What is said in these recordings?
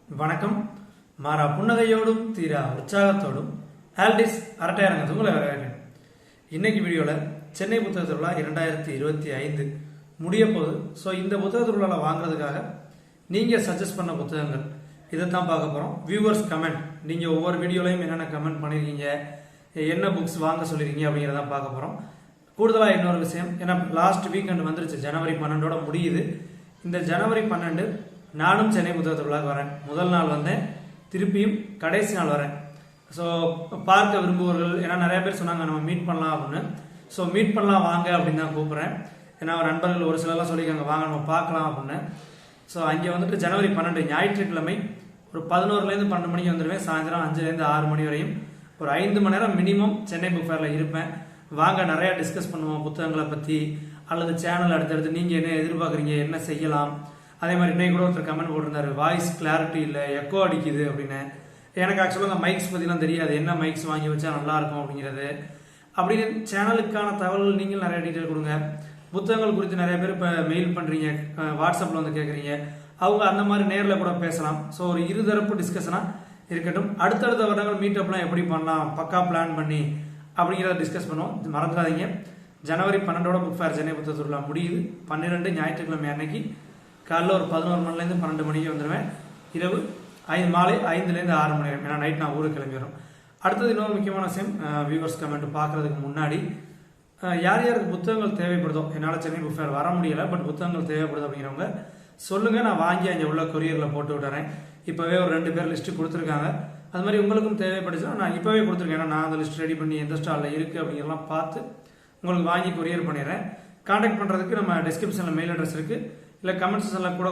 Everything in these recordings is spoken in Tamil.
வணக்கம். மாறா புன்னகையோடும் தீரா உற்சாகத்தோடும் ஆல்டிஸ் அரட்டையரங்கத்துக்கு உங்களை வரவேற்கிறேன். இன்னைக்கு வீடியோவில் சென்னை புத்தக திருவிழா 2025 முடிய போகுது. ஸோ இந்த புத்தக திருவிழாவில் வாங்குறதுக்காக நீங்கள் சஜஸ்ட் பண்ண புத்தகங்கள் இதைத்தான் பார்க்க போகிறோம். வியூவர்ஸ் கமெண்ட், நீங்கள் ஒவ்வொரு வீடியோலையும் என்னென்ன கமெண்ட் பண்ணியிருக்கீங்க, என்ன புக்ஸ் வாங்க சொல்லியிருக்கீங்க அப்படிங்கிறதான் பார்க்க போகிறோம். கூடுதலாக இன்னொரு விஷயம், ஏன்னா லாஸ்ட் வீக்கெண்ட் வந்துருச்சு, ஜனவரி 12 முடியுது. இந்த ஜனவரி 12 நானும் சென்னை புத்தக திருவிழாவுக்கு வரேன். முதல் நாள் வந்தேன், திருப்பியும் கடைசி நாள் வரேன். ஸோ பார்க்க விரும்புவர்கள், ஏன்னா நிறைய பேர் சொன்னாங்க நம்ம மீட் பண்ணலாம் அப்படின்னு. ஸோ மீட் பண்ணலாம் வாங்க அப்படின்னு தான் கூப்பிட்றேன். ஏன்னா நண்பர்கள் ஒரு சிலர்லாம் சொல்லியிருக்காங்க வாங்க நம்ம பார்க்கலாம் அப்படின்னு. ஸோ அங்கே வந்துட்டு ஜனவரி 12 ஞாயிற்றுக்கிழமை ஒரு 11லேருந்து 12 மணிக்கு வந்துடுவேன். சாயந்தரம் 5லேருந்து 6 மணி வரையும் ஒரு 5 மணி நேரம் மினிமம் சென்னை புக் ஃபேரில் இருப்பேன். வாங்க நிறையா டிஸ்கஸ் பண்ணுவோம் புத்தகங்களை பற்றி, அல்லது சேனல் அடுத்தடுத்து நீங்கள் என்ன எதிர்பார்க்குறீங்க, என்ன செய்யலாம். அதே மாதிரி இன்னைக்கு கூட ஒருத்தர் கமெண்ட் போட்டிருந்தாரு, வாய்ஸ் கிளாரிட்டி இல்லை, எக்கோ அடிக்குது அப்படின்னு. எனக்கு ஆக்சுவலாக அந்த மைக்ஸ் பற்றிலாம் தெரியாது, என்ன மைக்ஸ் வாங்கி வச்சா நல்லா இருக்கும் அப்படிங்கிறது. அப்படின்னு சேனலுக்கான தகவல்கள் நீங்கள் நிறைய டீட்டெயில் கொடுங்க. புத்தகங்கள் குறித்து நிறைய பேர் இப்போ மெயில் பண்ணுறீங்க, வாட்ஸ்அப்பில் வந்து கேட்குறீங்க, அவங்க அந்த மாதிரி நேரில் கூட பேசலாம். ஸோ ஒரு இருதரப்பு டிஸ்கஷனாக இருக்கட்டும். அடுத்தடுத்த வருடங்கள் மீட்டப்லாம் எப்படி பண்ணலாம், பக்கா பிளான் பண்ணி அப்படிங்கிறத டிஸ்கஸ் பண்ணுவோம். மறந்துடாதீங்க, ஜனவரி 12 புக் ஃபேர் சென்னை புத்தக திருவிழா முடியுது. 12 ஞாயிற்றுக்கிழமை அன்னைக்கு காலைல ஒரு 11 மணிலேருந்து 12 மணிக்கு வந்துடுவேன். இரவு மாலை 5லேருந்து 6 மணி வரைக்கும், ஏன்னா நைட் நான் ஊருக்கு கிளம்பி வரும். அடுத்தது இன்னொரு முக்கியமான விஷயம், வியூவர்ஸ் கமெண்ட் பார்க்குறதுக்கு முன்னாடி யார் யாருக்கு புத்தகங்கள் தேவைப்படுதோ, என்னால் சென்னை புக் ஃபேர் வர முடியலை, பட் புத்தகங்கள் தேவைப்படுது அப்படிங்கிறவங்க சொல்லுங்கள், நான் வாங்கி அங்கே உள்ள கொரியரில் போட்டு விட்டுறேன். இப்போவே ஒரு 2 பேர் லிஸ்ட்டு கொடுத்துருக்காங்க. அது மாதிரி உங்களுக்கும் தேவைப்படுச்சுன்னா நான் இப்போவே கொடுத்துருக்கேன். ஏன்னா நான் அந்த லிஸ்ட் ரெடி பண்ணி எந்த ஸ்டாலில் இருக்குது அப்படிங்கிறலாம் பார்த்து உங்களுக்கு வாங்கி கொரியர் பண்ணிடுறேன். கான்டாக்ட் பண்ணுறதுக்கு நம்ம டிஸ்கிரிப்ஷனில் மெயில் அட்ரஸ் இருக்குது, இல்லை கமெண்ட் செக்ஷனில் கூட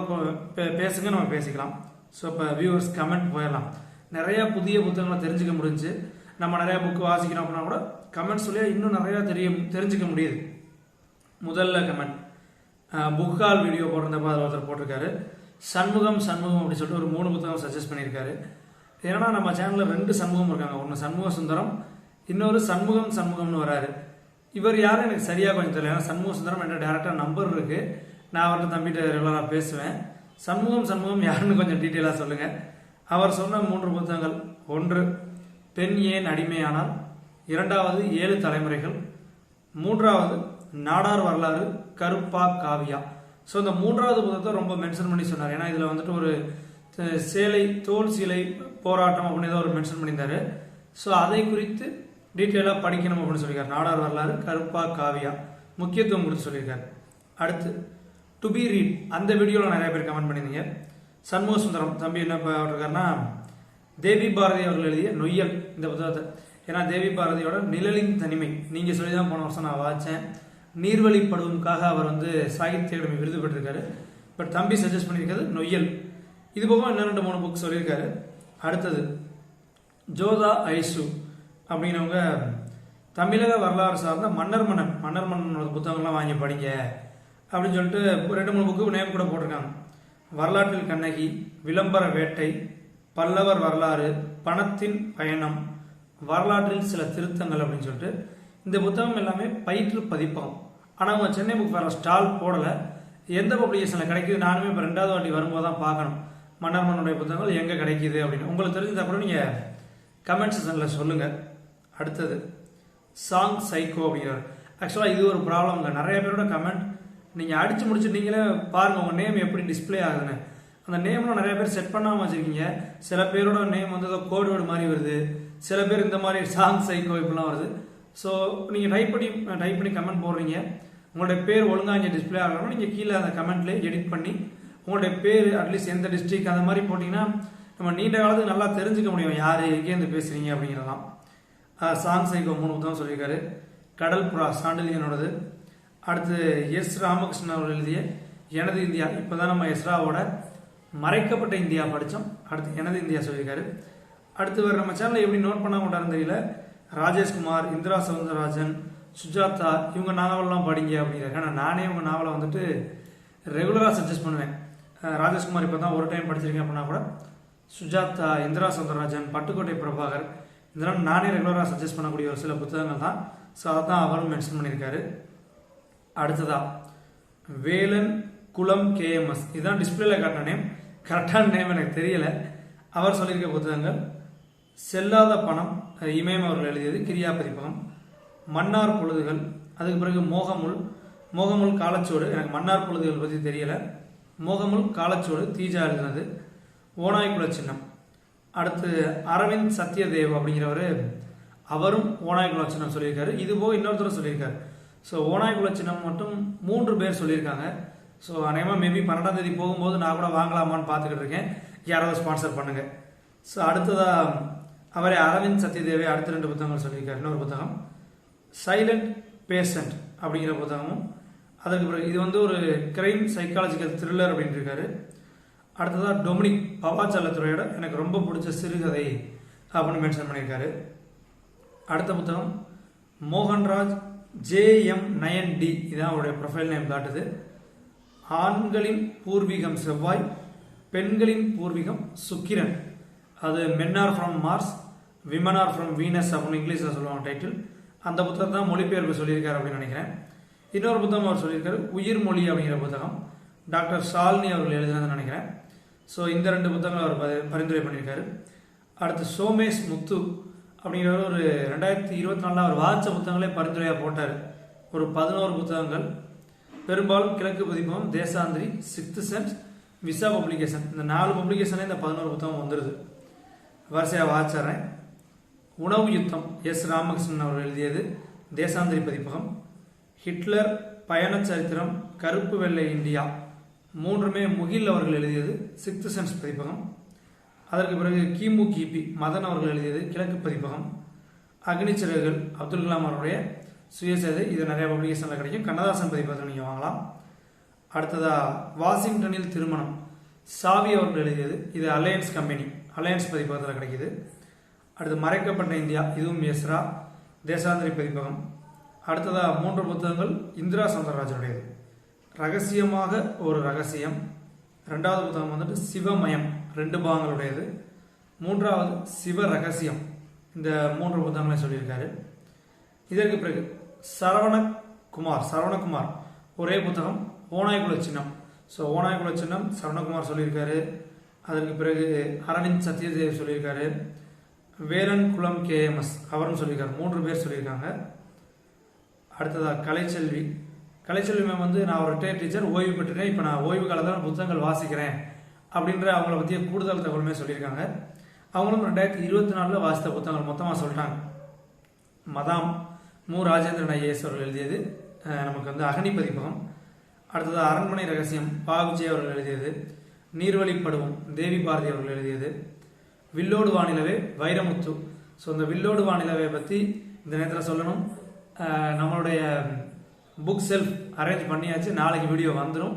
பேசுங்க, நம்ம பேசிக்கலாம். ஸோ இப்போ வியூவர்ஸ் கமெண்ட் போயிடலாம். நிறையா புதிய புத்தகங்களை தெரிஞ்சுக்க முடிஞ்சு, நம்ம நிறையா புக்கு வாசிக்கிறோம் அப்படின்னா கூட கமெண்ட்ஸ் சொல்லியா இன்னும் நிறையா தெரிஞ்சுக்க முடியுது. முதல்ல கமெண்ட், புக்கால் வீடியோ போட்டிருந்தப்போ அதில் ஒருத்தர் போட்டிருக்காரு, சண்முகம் அப்படின்னு சொல்லிட்டு ஒரு 3 புத்தகம் சஜஸ்ட் பண்ணியிருக்காரு. ஏன்னா நம்ம சேனலில் 2 சண்முகம் இருக்காங்க, ஒன்று சண்முக சுந்தரம், இன்னொரு சண்முகம்னு வராரு. இவர் யாரும் எனக்கு சரியாக கொஞ்சம் தெரியல. ஏன்னா சண்முக சுந்தரம் என்ற டேரக்டாக நம்பர் இருக்குது, நான் அவர்கிட்ட தம்பிகிட்ட ரெகுலராக பேசுவேன். சண்முகம் யாருன்னு கொஞ்சம் டீட்டெயிலாக சொல்லுங்கள். அவர் சொன்ன 3 புத்தகங்கள், 1 பெண் ஏன் அடிமையானால், 2வது 7 தலைமுறைகள், 3வது நாடார் வரலாறு கருப்பா காவியா. ஸோ இந்த 3வது புத்தகத்தை ரொம்ப மென்ஷன் பண்ணி சொன்னார். ஏன்னா இதில் வந்துட்டு ஒரு தோல் சீலை போராட்டம் அப்படின்னு ஏதோ ஒரு மென்ஷன் பண்ணியிருந்தாரு. ஸோ அதை குறித்து டீட்டெயிலாக படிக்கணும் அப்படின்னு சொல்லியிருக்காரு. நாடார் வரலாறு கருப்பா காவியா முக்கியத்துவம் கொடுத்து சொல்லியிருக்காரு. அடுத்து டு பி ரீட், அந்த வீடியோவில் நிறைய பேர் கமெண்ட் பண்ணியிருந்தீங்க. சண்முக சுந்தரம் தம்பி என்ன இருக்காருன்னா, தேவி பாரதி அவர்கள் எழுதிய நொய்யல் இந்த புத்தகத்தை. ஏன்னா தேவி பாரதியோட நிழலின் தனிமை நீங்கள் சொல்லி தான் போன வருஷம் நான் வாச்சேன். நீர்வழிப்படுவதற்காக அவர் வந்து சாகித்ய அகாடமி விருது பெற்றிருக்காரு. பட் தம்பி சஜஸ்ட் பண்ணியிருக்காரு நொய்யல். இது போக இன்னும் 2-3 புக் சொல்லியிருக்காரு. அடுத்தது ஜோதா ஐசு அப்படின்னவங்க தமிழக வரலாறு சார்ந்த மன்னர் மன்னனோட புத்தகங்கள்லாம் வாங்கி படிங்க அப்படின்னு சொல்லிட்டு 2-3 புக்கு நேம் கூட போட்டிருக்காங்க. வரலாற்றில் கண்ணகி, விளம்பர வேட்டை, பல்லவர் வரலாறு, பணத்தின் பயணம், வரலாற்றில் சில திருத்தங்கள் அப்படின்னு சொல்லிட்டு இந்த புத்தகம் எல்லாமே பயிற்று பதிப்பகம். ஆனால் அவங்க சென்னை புக் ஃபேரில் ஸ்டால் போடலை. எந்த பப்ளிகேஷனில் கிடைக்குது, நானுமே இப்போ 2வது வாட்டி வரும்போது தான் பார்க்கணும் மன்னனுடைய புத்தகங்கள் எங்கே கிடைக்கிது அப்படின்னு. உங்களுக்கு தெரிஞ்சால் கூட நீங்கள் கமெண்ட் செக்ஷனில் சொல்லுங்கள். அடுத்தது சாங் சைக்கோ அப்படிங்கிறார். ஆக்சுவலாக இது ஒரு ப்ராப்ளம்ங்க. நிறைய பேரோட கமெண்ட் நீங்கள் அடித்து முடிச்சு நீங்களே பாருங்கள் உங்கள் நேம் எப்படி டிஸ்பிளே ஆகுதுன்னு. அந்த நேம்லாம் நிறைய பேர் செட் பண்ணாமல் வச்சுருக்கீங்க. சில பேரோட நேம் வந்து ஏதோ கோட் வேர்டு மாதிரி வருது, சில பேர் இந்த மாதிரி சாங் சைக்கோ இப்படிலாம் வருது. ஸோ நீங்கள் டைப் பண்ணி கமெண்ட் போடுறீங்க, உங்களுடைய பேர் ஒழுங்காக இங்கே டிஸ்பிளே ஆகணும்னா நீங்கள் கீழே அந்த கமெண்ட்லேயே எடிட் பண்ணி உங்களுடைய பேர் அட்லீஸ்ட் எந்த டிஸ்ட்ரிக் அந்த மாதிரி போட்டிங்கன்னா நம்ம நீண்ட காலத்துக்கு நல்லா தெரிஞ்சுக்க முடியும் யார் எங்கேருந்து பேசுகிறீங்க அப்படிங்கிறதான். சாங் சைக்கோ 3 புத்தகம் சொல்லியிருக்காரு. கடல் புறா சாண்டிலியனோடது. அடுத்து எஸ் ராமகிருஷ்ணன் அவர்கள் எழுதிய எனது இந்தியா. இப்போ தான் நம்ம எஸ்ராவோட மறைக்கப்பட்ட இந்தியா படித்தோம். அடுத்து எனது இந்தியா சொல்லியிருக்காரு. அடுத்து வேறு நம்ம சேனலில் எப்படி நோட் பண்ண மாட்டாருன்னு தெரியல, ராஜேஷ்குமார், இந்திரா சவுந்தரராஜன், சுஜாதா இவங்க நாவல்லாம் படிங்க அப்படிங்கிறாங்க. ஆனால் நானே இவங்க நாவலை வந்துட்டு ரெகுலராக சஜஸ்ட் பண்ணுவேன். ராஜேஷ்குமார் இப்போ தான் ஒரு டைம் படிச்சிருக்கேன் அப்படின்னா கூட சுஜாதா, இந்திரா சவுந்தரராஜன், பட்டுக்கோட்டை பிரபாகர் இதெல்லாம் நானே ரெகுலராக சஜஸ்ட் பண்ணக்கூடிய ஒரு சில புத்தகங்கள் தான். ஸோ அதை தான் அவரும் மென்ஷன் பண்ணியிருக்காரு. அடுத்ததா வேலன் குளம் KMS, இதுதான் டிஸ்பிளேல காட்டின நேம். கரெக்டான நேம் எனக்கு தெரியல. அவர் சொல்லியிருக்க புத்தகங்கள் செல்லாத பணம், இமயம் அவர்கள் எழுதியது, கிரியா பதிப்பகம். மன்னார் பொழுதுகள், அதுக்கு பிறகு மோகமுல் காலச்சோடு, எனக்கு மன்னார் பொழுதுகள் பற்றி தெரியல. மோகமுல் காலச்சோடு தீஜா எழுதினது. ஓநாய்குல சின்னம். அடுத்து அரவிந்த் சத்யதேவ் அப்படிங்கிறவர், அவரும் ஓநாய்குல சின்னம் சொல்லியிருக்காரு. இது போக இன்னொருத்தரும் சொல்லியிருக்காரு. ஸோ ஓநாய்குல சின்னம் மட்டும் 3 பேர் சொல்லியிருக்காங்க. ஸோ அநேகமாக மேபி 12ஆம் தேதி போகும்போது நான் கூட வாங்கலாமான்னு பார்த்துக்கிட்டு இருக்கேன். யாராவது ஸ்பான்சர் பண்ணுங்க. ஸோ அடுத்ததாக அவரே அரவிந்த் சத்யதேவே அடுத்த 2 புத்தகங்கள் சொல்லியிருக்காரு. இன்னொரு புத்தகம் சைலண்ட் பேஷண்ட் அப்படிங்கிற புத்தகமும், அதற்கு பிறகு இது வந்து ஒரு கிரைம் சைக்காலஜிக்கல் த்ரில்லர் அப்படின்னு இருக்காரு. அடுத்ததாக டொமினிக் பவாச்சலத்துறையோட எனக்கு ரொம்ப பிடிச்ச சிறுகதை அப்படின்னு மென்ஷன் பண்ணியிருக்காரு. அடுத்த புத்தகம் மோகன்ராஜ் JM9D, இதான் அவருடைய ப்ரொஃபைல் நேம் காட்டுது. ஆண்களின் பூர்வீகம் செவ்வாய், பெண்களின் பூர்வீகம் சுக்கிரன். அது men are from Mars, women are from Venus அப்படின்னு இங்கிலீஷில் சொல்லுவாங்க டைட்டில். அந்த புத்தகம் தான் மொழிபெயர்ப்பு சொல்லியிருக்காரு அப்படின்னு நினைக்கிறேன். இன்னொரு புத்தகம் அவர் சொல்லியிருக்காரு உயிர்மொழி அப்படிங்கிற புத்தகம், டாக்டர் ஷாலினி அவர்கள் எழுதினதுன்னு நினைக்கிறேன். ஸோ இந்த 2 புத்தகங்கள் அவர் பரிந்துரை பண்ணியிருக்காரு. அடுத்து சோமேஷ் முத்து அப்படிங்கிறவர் ஒரு 2024 அவர் வாசித்த புத்தகங்களே பரிந்துரையாக போட்டார். ஒரு 11 புத்தகங்கள், பெரும்பாலும் கிழக்கு பதிப்பகம், தேசாந்திரி, 6th சென்ஸ், விசா பப்ளிகேஷன். இந்த 4 பப்ளிகேஷனே இந்த 11 புத்தகம் வந்துடுது. வரிசையாக வாசிச்சிட்றேன். உணவு யுத்தம் எஸ் ராமகிருஷ்ணன் அவர்கள் எழுதியது, தேசாந்திரி பதிப்பகம். ஹிட்லர் பயண சரித்திரம், கருப்பு வெள்ளை இந்தியா, 3மே முகில் அவர்கள் எழுதியது, 6th சென்ஸ் பதிப்பகம். அதற்கு பிறகு கிமு கிபி மதன் அவர்கள் எழுதியது, கிழக்கு பதிப்பகம். அக்னிச்சிறகுகள் அப்துல் கலாம் அவருடைய சுயசேதை, இது நிறைய பப்ளிகேஷனில் கிடைக்கும். கண்ணதாசன் பதிப்பகத்தில் நீங்கள் வாங்கலாம். அடுத்ததா வாஷிங்டனில் திருமணம், சாவி அவர்கள் எழுதியது, இது அலையன்ஸ் கம்பெனி, அலையன்ஸ் பதிப்பகத்தில் கிடைக்கிது. அடுத்து மறைக்கப்பட்ட இந்தியா, இதுவும் எஸ்ரா, தேசாந்திரி பதிப்பகம். அடுத்ததா 3 புத்தகங்கள் இந்திரா சௌந்தரராஜனுடையது. ரகசியமாக ஒரு ரகசியம், 2வது புத்தகம் வந்துட்டு சிவமயம், 2 பாகங்களுடையது. 3வது சிவ ரகசியம். இந்த 3 புத்தகங்களை சொல்லியிருக்காரு. இதற்கு பிறகு சரவணகுமார் ஒரே புத்தகம், ஓநாய்குல சின்னம். ஸோ ஓநாய்குல சின்னம் சரவணகுமார் சொல்லியிருக்காரு. அதற்கு பிறகு அரவிந்த் சத்யதேவ் சொல்லியிருக்காரு. வேலன் குளம் KMS அவரும் சொல்லியிருக்காரு. 3 பேர் சொல்லியிருக்காங்க. அடுத்ததாக கலைச்செல்வி மேம் வந்து, நான் ஒரு ரிட்டையர்ட் டீச்சர், ஓய்வு பெற்றுட்டேன், இப்போ நான் ஓய்வு காலத்தில் புத்தகங்கள் வாசிக்கிறேன் அப்படின்ற அவங்கள பற்றிய கூடுதல் தகவலுமே சொல்லியிருக்காங்க. அவங்களும் 2024 வாசித்த புத்தகங்கள் மொத்தமாக சொல்லிட்டாங்க. மதாம் ராஜேந்திரன் IAS அவர்கள் எழுதியது, நமக்கு வந்து அகனி பதிப்பகம். அடுத்தது அரண்மனை ரகசியம், விஜய் அவர்கள் எழுதியது. நீர்வழி படுவோம், தேவி பாரதி அவர்கள் எழுதியது. வில்லோடு வானிலவே, வைரமுத்து. ஸோ இந்த வில்லோடு வானிலவை பற்றி இந்த நேரத்தில் சொல்லணும். நம்மளுடைய புக் செல்ஃப் அரேஞ்ச் பண்ணியாச்சு, நாளைக்கு வீடியோ வந்துடும்.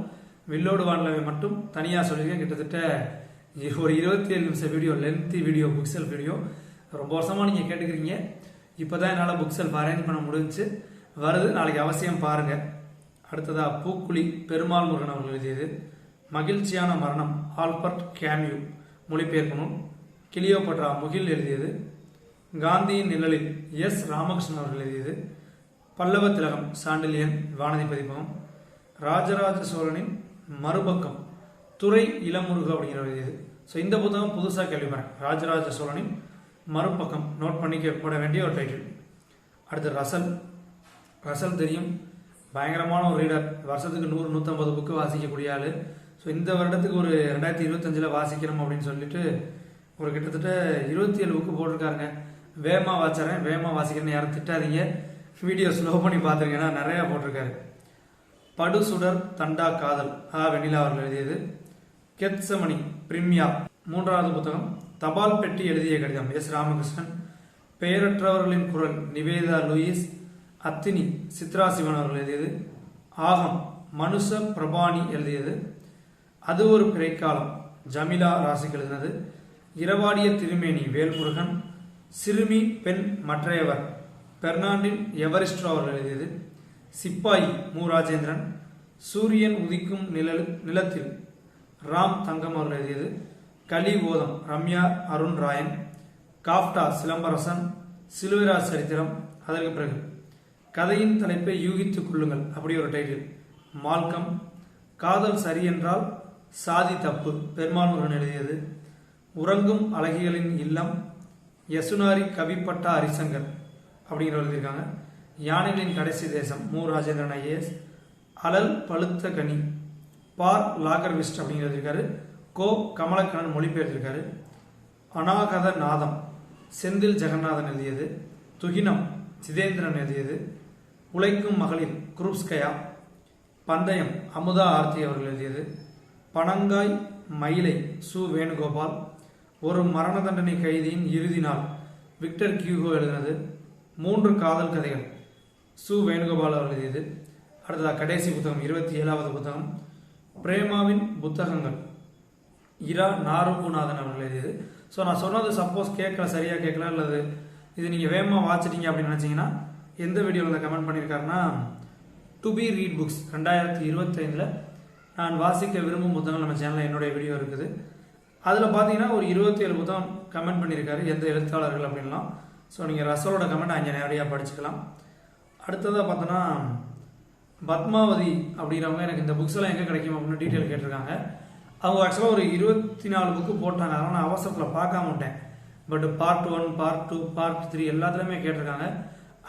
வில்லோடு வானிலவை மட்டும் தனியாக சொல்லியிருக்கேன். கிட்டத்தட்ட ஒரு 27 நிமிஷம் video, lengthy video, book self video. ரொம்ப வருஷமாக நீங்கள் கேட்டுக்கிறீங்க. இப்போ தான் என்னால் புக் செல்ஃப் அரேஞ்ச் பண்ண முடிஞ்சு வருது. நாளைக்கு அவசியம் பாருங்கள். அடுத்ததாக பூக்குழி, பெருமாள் முருகன் அவர்கள் எழுதியது. மகிழ்ச்சியான மரணம், ஆல்பர்ட் கேமியூ மொழிபெயர்க்கணும். கிளியோபட்ரா முகில் எழுதியது. காந்தியின் நிழலில் எஸ் ராமகிருஷ்ணன் அவர்கள் எழுதியது. பல்லவ திலகம் சாண்டிலியன், வானதி பதிப்பகம். ராஜராஜ சோழனின் மறுபக்கம், துறை இளமுருகு அப்படிங்கிற எழுதியது. ஸோ இந்த புத்தகம் புதுசாக கேள்விப்படுறேன். ராஜராஜ சோழனின் மறுபக்கம், நோட் பண்ணிக்க போட வேண்டிய ஒரு டைட்டில். அடுத்து ரசல் தெரியும், பயங்கரமான ஒரு ரீடர். வருஷத்துக்கு 100-150 புக்கு வாசிக்கக்கூடிய ஆள். ஸோ இந்த வருடத்துக்கு ஒரு 2025 வாசிக்கணும் அப்படின்னு சொல்லிட்டு ஒரு கிட்டத்தட்ட 27 புக்கு போட்டிருக்காருங்க. வேகமாக வாசிக்கிறேன்னு யாரும் திட்டாதீங்க, வீடியோ ஸ்லோ பண்ணி பார்த்துருக்கேன்னா நிறையா போட்டிருக்காரு. படுசுடர் தண்டா காதல், வெண்ணிலா அவர்கள் எழுதியது. கெத்சமணி பிரிமியா 3வது புத்தகம். தபால் பெட்டி எழுதிய கடிதம், எஸ் ராமகிருஷ்ணன். பெயரற்றவர்களின் குரல், நிவேதா லூயிஸ். அத்தினி, சித்ரா சிவன் அவர்கள் எழுதியது. ஆகம், மனுஷ பிரபாணி எழுதியது. அது ஒரு பிறைக்காலம், ஜமிலா ராசிக்கு எழுதினது. இரவாடிய திருமேனி, வேல்முருகன். சிறுமி பெண் மற்றையவர், பெர்னாண்டின் எவரிஸ்ட்ரோ அவர்கள் எழுதியது. சிப்பாயி, ராஜேந்திரன். சூரியன் உதிக்கும் நிலத்தில், ராம் தங்கம் அவர்கள் எழுதியது. கலிபோதம், ரம்யா அருண் ராயன். காப்டா, சிலம்பரசன். சிலுவராஜ் சரித்திரம். அதற்கு பிறகு கதையின் தலைப்பை யூகித்துக் கொள்ளுங்கள், அப்படி ஒரு டைட்டில். மால்கம். காதல் சரி என்றால் சாதி தப்பு, பெருமாள் முருகன் எழுதியது. உறங்கும் அழகிகளின் இல்லம், யசுனாரி கவிப்பட்டா ஹரிசங்கர் அப்படிங்கிற எழுதியிருக்காங்க. யானைகளின் கடைசி தேசம், மு ராஜேந்திரன் ஐஏஎஸ். அலல் பழுத்த கனி, பார் லாகர்விஸ்ட் அப்படிங்கிற எழுதியிருக்காரு. கோ கமலக்கண்ணன் மொழிபெயர்த்திருக்காரு. அநாகத நாதம், செந்தில் ஜெகநாதன் எழுதியது. துகினம், சிதேந்திரன் எழுதியது. உழைக்கும் மகளிர், குரூப்ஸ்கயா. பந்தயம், அமுதா ஆர்த்தி அவர்கள் எழுதியது. பனங்காய் மயிலை, சு வேணுகோபால். ஒரு மரண தண்டனை கைதியின் இறுதி நாள், விக்டர் கியூகோ எழுதினது. 3 காதல் கதைகள், சு வேணுகோபால் அவர்கள் எழுதியது. அடுத்ததாக கடைசி புத்தகம், 27வது புத்தகம், பிரேமாவின் புத்தகங்கள், இரா நாருகுநாதன் அவர்கள் எழுதியது. ஸோ நான் சொன்னது சப்போஸ் கேட்கல, சரியாக கேட்கல, அல்லது இது நீங்கள் வேகமாக வாச்சிட்டீங்க அப்படின்னு நினச்சிங்கன்னா எந்த வீடியோவில் கமெண்ட் பண்ணியிருக்காருன்னா, டு பி ரீட் புக்ஸ் 2025 நான் வாசிக்க விரும்பும் புத்தகங்கள் நம்ம சேனலில் என்னுடைய வீடியோ இருக்குது. அதில் பார்த்தீங்கன்னா ஒரு 27 புத்தகம் கமெண்ட் பண்ணியிருக்காரு, எந்த எழுத்தாளர்கள் அப்படின்லாம். ஸோ நீங்கள் ரசலோட கமெண்ட் அங்கே நேரடியாக படிச்சுக்கலாம். அடுத்ததாக பார்த்தோன்னா பத்மாவதி அப்படிங்கிறவங்க எனக்கு இந்த புக்ஸ் எல்லாம் எங்கே கிடைக்கும் அப்படின்னு டீட்டெயில் கேட்டிருக்காங்க. அவங்க ஆக்சுவலாக ஒரு 24 புக்கு போட்டாங்க. அதனால் நான் அவசரத்தில் பார்க்காம விட்டேன். பட் பார்ட் 1, பார்ட் 2, பார்ட் 3 எல்லாத்துலேயுமே கேட்டிருக்காங்க.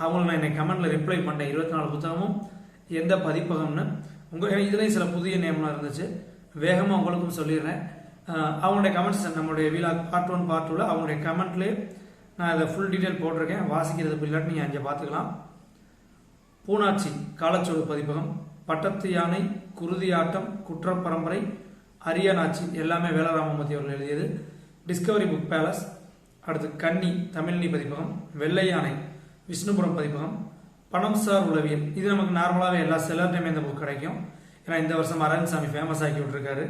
அவங்களுக்கு நான் இன்னைக்கு கமெண்ட்டில் ரிப்ளை பண்ணேன். 24 புத்தகமும் எந்த பதிப்பகம்னு. இதுலேயும் சில புதிய நேம்லாம் இருந்துச்சு. வேகமாக உங்களுக்கும் சொல்லிடுறேன். அவங்களுடைய கமெண்ட்ஸ் நம்மளுடைய வீலாக் பார்ட் 1, பார்ட் 2ல் அவங்களுடைய கமெண்ட்லேயே நான் இதை ஃபுல் டீட்டெயில் போட்டிருக்கேன். வாசிக்கிறது புரியலாட்டு நீங்கள் அங்கே பார்த்துக்கலாம். பூனாச்சி காலச்சோடு பதிப்பகம். பட்டத்து யானை, குருதி ஆட்டம், குற்றப்பரம்பரை, அரியநாச்சி எல்லாமே வேலராமமூர்த்தி அவர்கள் எழுதியது. Discovery book palace. அடுத்து கன்னி தமிழ்நி பதிப்பகம். வெள்ளை யானை விஷ்ணுபுரம் பதிப்பகம். பணம் சார் உளவியல், இது நமக்கு நார்மலாகவே எல்லா செல்லர்டையுமே இந்த புக் கிடைக்கும். ஏன்னா இந்த வருஷம் அரவிந்த்சாமி ஃபேமஸ் ஆக்கி விட்டுருக்காரு.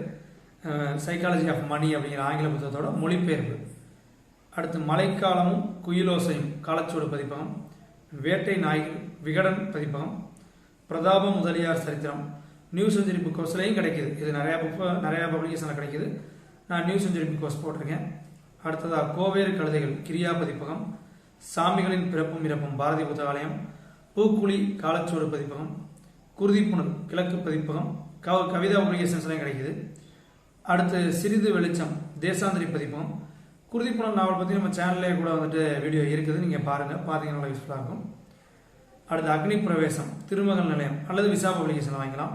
சைக்காலஜி ஆஃப் மணி அப்படிங்கிற ஆங்கில புத்தகத்தோட மொழிபெயர்ப்பு. அடுத்து மழைக்காலமும் குயிலோசையும் காலச்சோடு பதிப்பகம். வேட்டை நாய்கள் விகடன் பதிப்பகம். பிரதாப முதலியார் சரித்திரம் நியூ செஞ்சுரி புக் ஹவுஸ்லையும் கிடைக்கிது. இது நிறையா பப்ளிகேஷனில் கிடைக்கிது. நான் நியூ செஞ்சுரி புக் ஹவுஸ் போட்டிருக்கேன். அடுத்ததாக கோவேறு கழுதைகள் கிரியா பதிப்பகம். சாமிகளின் பிறப்பும் இறப்பும் பாரதி புத்தகாலயம். பூக்குழி காலச்சோடு பதிப்பகம். குருதிப்புணர் கிழக்கு பதிப்பகம். கவிதா பப்ளிகேஷன்ஸ்லையும் கிடைக்கிது. அடுத்து சிறிது வெளிச்சம் தேசாந்திரி பதிப்பகம். குருதிப்புணர் நாவல் பற்றி நம்ம சேனல்லே கூட வந்துட்டு வீடியோ இருக்குது, நீங்கள் பாருங்கள், பார்த்தீங்கன்னா யூஸ்ஃபுல்லாக இருக்கும். அடுத்து அக்னி பிரவேசம் திருமகள் நிலையம் அல்லது விசா பப்ளிகேஷனில் வாங்கிக்கலாம்.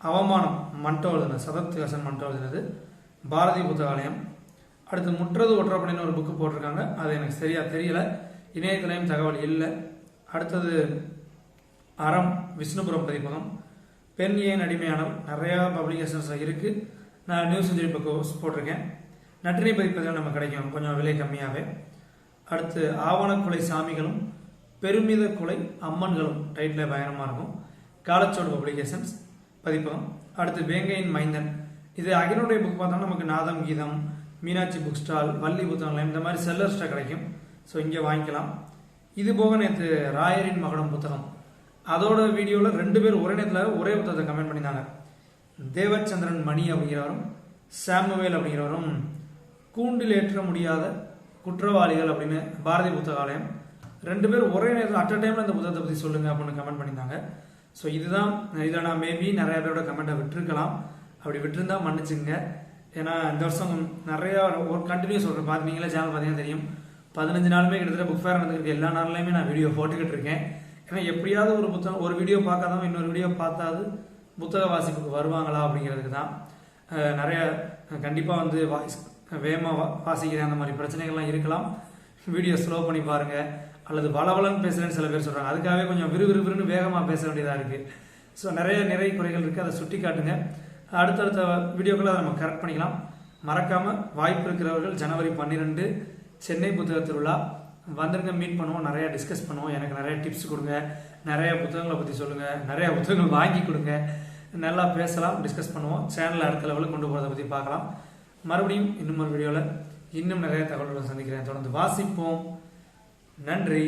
அவமானம் மண்டோ எழுதுனது, சதத் ஹசன் மண்டோ எழுதுனது, பாரதி புத்தகாலயம். அடுத்து முற்றது ஒற்றப்படின்னு ஒரு புக்கு போட்டிருக்காங்க. அது எனக்கு சரியாக தெரியல, இணையத்திலையும் தகவல் இல்லை. அடுத்தது அறம் விஷ்ணுபுரம் பதிப்பகம். பெண் ஏன் அடிமையானவர் நிறையா பப்ளிகேஷன்ஸில் இருக்குது. நான் நியூ செஞ்சுரி புக் போட்டிருக்கேன். நற்றினை பதிப்பதில் நம்ம கிடைக்கும், கொஞ்சம் விலை கம்மியாகவே. அடுத்து ஆவணக்குலை சாமிகளும் பெருமித குலை அம்மன்களும் டைட்டில் பயங்கரமாக இருக்கும். காலச்சோடு பப்ளிகேஷன்ஸ் பதிப்பகம். அடுத்து வேங்கையின் மைந்தன், இது அகினுடைய புக் பார்த்தோம்னா நமக்கு நாதம் கீதம், மீனாட்சி புக் ஸ்டால், வள்ளி புத்தகங்கள் இந்த மாதிரி செல்லர்ஸ்டாக கிடைக்கும். ஸோ இங்கே வாங்கிக்கலாம். இது போக நேற்று ராயரின் மகடம் புத்தகம், அதோட வீடியோவில் 2 பேர் ஒரே நேரத்தில் ஒரே புத்தகத்தை கமெண்ட் பண்ணியிருந்தாங்க. தேவச்சந்திரன் மணி அப்படிங்கிறவரும் சாமுவேல் அப்படிங்கிறவரும் கூண்டில் ஏற்ற முடியாத குற்றவாளிகள் அப்படின்னு பாரதி புத்தகாலயம். 2 பேர் ஒரே நேரத்தில் அட் அ டைமில் இந்த புத்தகத்தை பற்றி சொல்லுங்கள் அப்படின்னு கமெண்ட் பண்ணியிருந்தாங்க. ஸோ இதுதான், இதில் நான் மேபி நிறையா பேரோட கமெண்ட்டை விட்டுருக்கலாம். அப்படி விட்டுருந்தா மன்னிச்சுங்க. ஏன்னா இந்த வருஷம் நிறையா ஒரு கண்டினியூ சொல்கிறேன். பார்த்தீங்களா சேனல் பார்த்தீங்கன்னா தெரியும், 15 நாளுமே கிட்டத்தட்ட புக் ஃபேர் நடந்துருக்கு. எல்லா நாள்லையுமே நான் வீடியோ போட்டுக்கிட்டு இருக்கேன். ஏன்னா எப்படியாவது ஒரு புத்தகம் ஒரு வீடியோ பார்க்காதவங்க இன்னொரு வீடியோ பார்த்தாது புத்தக வாசிப்புக்கு வருவாங்களா அப்படிங்கிறதுக்கு தான். நிறைய கண்டிப்பாக வந்து வேகமாக வாசிக்கிறேன், அந்த மாதிரி பிரச்சனைகள்லாம் இருக்கலாம். வீடியோ ஸ்லோ பண்ணி பாருங்கள். அல்லது வளவலன்னு பேசுகிறேன்னு சில பேர் சொல்கிறாங்க. அதுக்காகவே கொஞ்சம் விறுவிறுன்னு வேகமாக பேச வேண்டியதாக இருக்குது. ஸோ நிறைய குறைகள் இருக்குது, அதை சுட்டி காட்டுங்க. அடுத்தடுத்த வீடியோக்களை அதை நம்ம கரெக்ட் பண்ணிக்கலாம். மறக்காமல் வாய்ப்பு இருக்கிறவர்கள் ஜனவரி 12 சென்னை புத்தக திருவிழா வந்துருங்க, மீட் பண்ணுவோம், நிறையா டிஸ்கஸ் பண்ணுவோம். எனக்கு நிறைய டிப்ஸ் கொடுங்க, நிறைய புத்தகங்களை பற்றி சொல்லுங்கள், நிறையா புத்தகங்கள் வாங்கி கொடுங்க, நல்லா பேசலாம், டிஸ்கஸ் பண்ணுவோம். சேனலில் அடுத்த லெவலுக்கு கொண்டு போகிறத பற்றி பார்க்கலாம். மறுபடியும் இன்னும் ஒரு வீடியோவில் இன்னும் நிறைய தகவல்களை சந்திக்கிறேன். தொடர்ந்து வாசிப்போம். நன்றி.